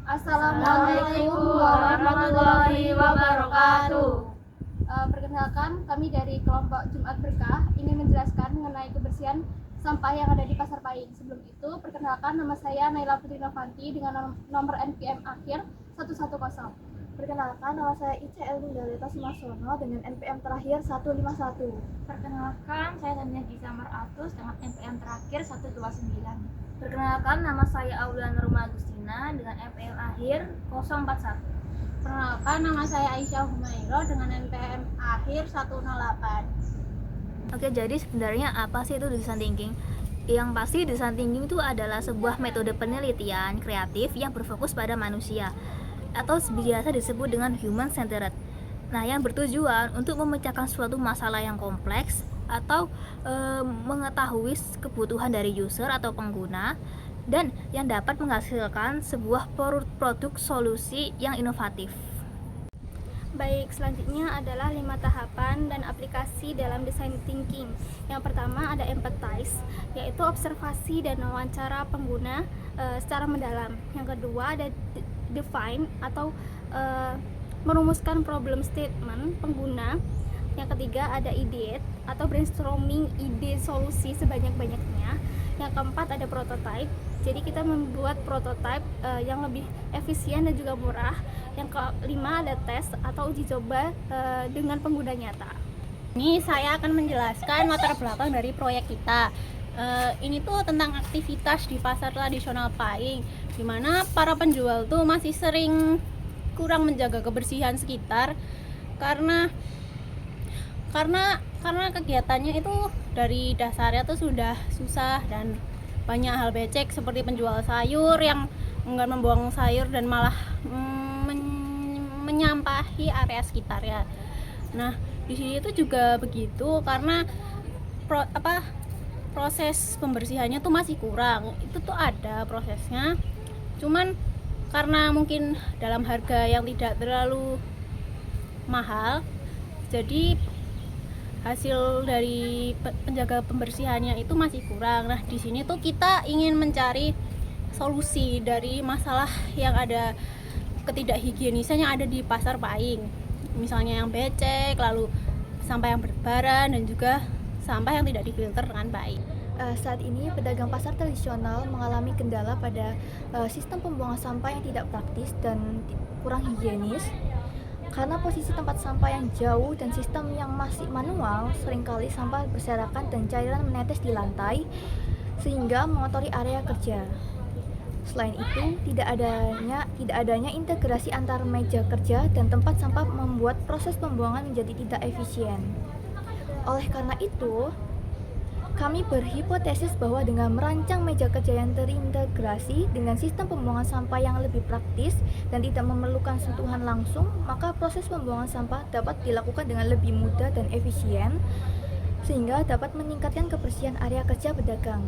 Assalamualaikum warahmatullahi wabarakatuh. Perkenalkan, kami dari kelompok Jumat Berkah ingin menjelaskan mengenai kebersihan sampah yang ada di Pasar Pahing. Sebelum itu, perkenalkan, nama saya Naila Putri Novanti dengan nomor NPM akhir 110. Perkenalkan, nama saya Ica Elvindalita Sumarsono dengan NPM terakhir 151. Perkenalkan, saya Tania Gisa Maratus dengan NPM terakhir 129. Perkenalkan, nama saya Aulia Nurma Agustina dengan NPM akhir 041. Perkenalkan, nama saya Aisyah Humairo dengan NPM akhir 108. Oke, jadi sebenarnya apa sih itu design thinking? Yang pasti design thinking itu adalah sebuah metode penelitian kreatif yang berfokus pada manusia atau biasa disebut dengan human centered. Nah, yang bertujuan untuk memecahkan suatu masalah yang kompleks atau mengetahui kebutuhan dari user atau pengguna dan yang dapat menghasilkan sebuah produk solusi yang inovatif. Baik, selanjutnya adalah 5 tahapan dan aplikasi dalam design thinking. Yang pertama ada empathize, yaitu observasi dan wawancara pengguna secara mendalam. Yang kedua ada define atau merumuskan problem statement pengguna. Yang ketiga ada ideate atau brainstorming ide solusi sebanyak-banyaknya. Yang keempat ada prototype, jadi kita membuat prototype yang lebih efisien dan juga murah. Yang kelima ada tes atau uji coba dengan pengguna nyata. Ini saya akan menjelaskan latar belakang dari proyek kita. Ini tuh tentang aktivitas di pasar tradisional Pahing, di mana para penjual tuh masih sering kurang menjaga kebersihan sekitar karena kegiatannya itu dari dasarnya tuh sudah susah dan banyak hal becek seperti penjual sayur yang enggan membuang sayur dan malah menyampahi area sekitar ya. Nah, di sini tuh juga begitu karena proses pembersihannya tuh masih kurang. Itu tuh ada prosesnya, cuman karena mungkin dalam harga yang tidak terlalu mahal, jadi hasil dari penjaga pembersihannya itu masih kurang. Nah, di sini tuh kita ingin mencari solusi dari masalah yang ada, ketidakhigienisan yang ada di Pasar Pahing. Misalnya yang becek, lalu sampah yang bertebaran dan juga sampah yang tidak difilter dengan baik. Saat ini pedagang pasar tradisional mengalami kendala pada sistem pembuangan sampah yang tidak praktis dan kurang higienis. Karena posisi tempat sampah yang jauh dan sistem yang masih manual, seringkali sampah berserakan dan cairan menetes di lantai sehingga mengotori area kerja. Selain itu, tidak adanya integrasi antar meja kerja dan tempat sampah membuat proses pembuangan menjadi tidak efisien. Oleh karena itu, kami berhipotesis bahwa dengan merancang meja kerja yang terintegrasi dengan sistem pembuangan sampah yang lebih praktis dan tidak memerlukan sentuhan langsung, maka proses pembuangan sampah dapat dilakukan dengan lebih mudah dan efisien, sehingga dapat meningkatkan kebersihan area kerja pedagang.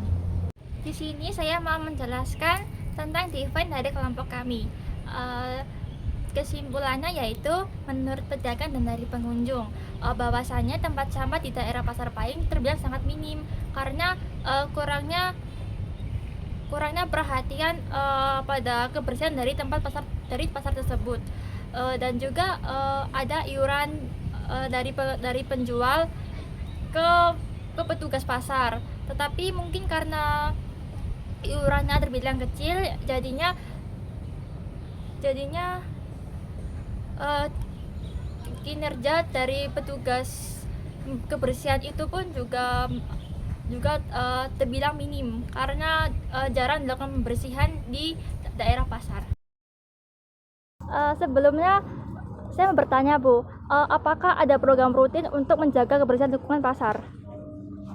Di sini saya mau menjelaskan tentang define dari kelompok kami. Kesimpulannya yaitu menurut pedagang dan dari pengunjung bahwasannya tempat sampah di daerah Pasar Pahing terbilang sangat minim karena kurangnya perhatian pada kebersihan dari pasar tersebut, dan juga ada iuran dari penjual ke petugas pasar, tetapi mungkin karena iurannya terbilang kecil jadinya kinerja dari petugas kebersihan itu pun juga terbilang minim karena jarang dilakukan pembersihan di daerah pasar. Sebelumnya saya mau bertanya Bu, apakah ada program rutin untuk menjaga kebersihan lingkungan pasar?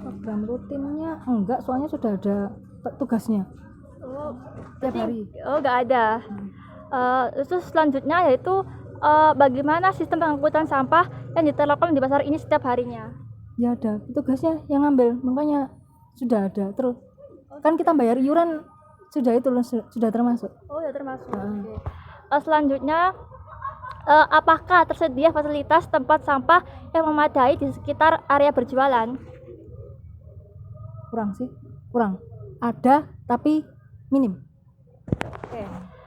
Program rutinnya enggak, soalnya sudah ada tugasnya tiap hari. Nggak ada. Terus selanjutnya yaitu bagaimana sistem pengangkutan sampah yang diterapkan di pasar ini setiap harinya? Ya ada tugasnya yang ngambil, makanya sudah ada. Terus kan kita bayar iuran sudah termasuk. Oh, sudah termasuk. Selanjutnya apakah tersedia fasilitas tempat sampah yang memadai di sekitar area berjualan? Kurang. Ada tapi minim.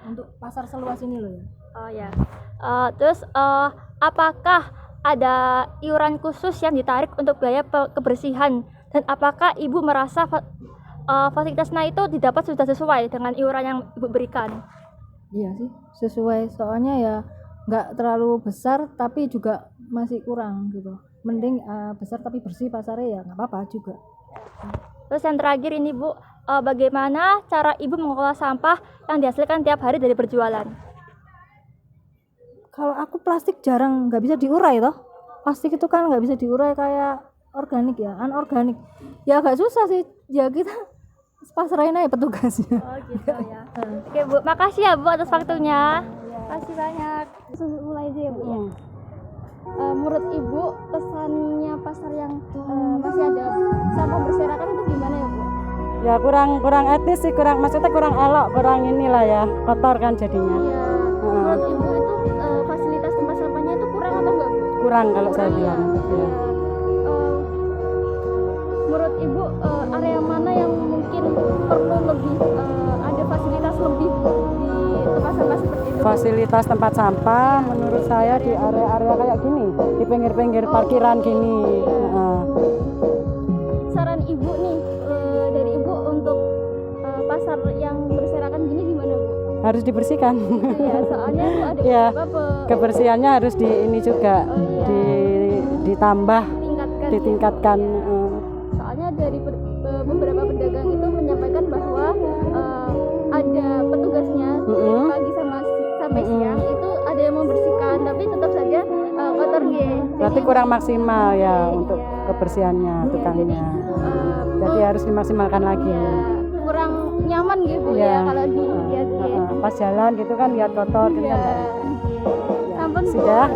untuk pasar seluas ini loh ya. Oh ya. Terus apakah ada iuran khusus yang ditarik untuk biaya kebersihan, dan apakah ibu merasa fasilitasnya itu didapat sudah sesuai dengan iuran yang ibu berikan? Iya sih, sesuai, soalnya ya nggak terlalu besar tapi juga masih kurang gitu. Mending besar tapi bersih pasarnya, ya nggak apa-apa juga. Terus yang terakhir ini Bu, bagaimana cara ibu mengelola sampah yang dihasilkan tiap hari dari berjualan? Kalau aku plastik jarang, nggak bisa diurai toh. Plastik itu kan nggak bisa diurai kayak organik ya, anorganik. Ya agak susah sih, ya kita pasrahin aja petugasnya. Oh gitu ya. Oke Bu, makasih ya Bu atas waktunya. Makasih banyak. Mulai aja ya Bu ya. Menurut Ibu, kesannya pasar yang masih ada sampah berserakan itu gimana ya Bu? Ya kurang etis sih, maksudnya kurang elok, kurang inilah ya, kotor kan jadinya. Iya. Menurut Ibu itu fasilitas tempat sampahnya itu kurang atau enggak Bu? Kurang kalau saya bilang. Ya. Menurut Ibu area mana yang mungkin perlu lebih ada fasilitas lebih di tempat sampah seperti itu? Fasilitas tempat sampah menurut saya di area-area kayak gini, di pinggir-pinggir parkiran gini. Saran Ibu nih dari Ibu untuk pasar yang berserakan gini gimana Bu? Harus dibersihkan. Iya, soalnya itu ada Ya, beberapa kebersihannya harus di ini juga, ditambah, ditingkatkan. Soalnya dari beberapa pedagang itu menyampaikan bahwa ada petugasnya pagi sampai siang itu ada yang membersihkan, tapi tetap saja kotor gitu. Berarti kurang maksimal ya untuk kebersihannya tukangnya. Jadi harus dimaksimalkan lagi. Kurang nyaman gitu ya kalau dilihat. Pas jalan gitu kan lihat kotor gitu kan. Sampun Bu. Sudah.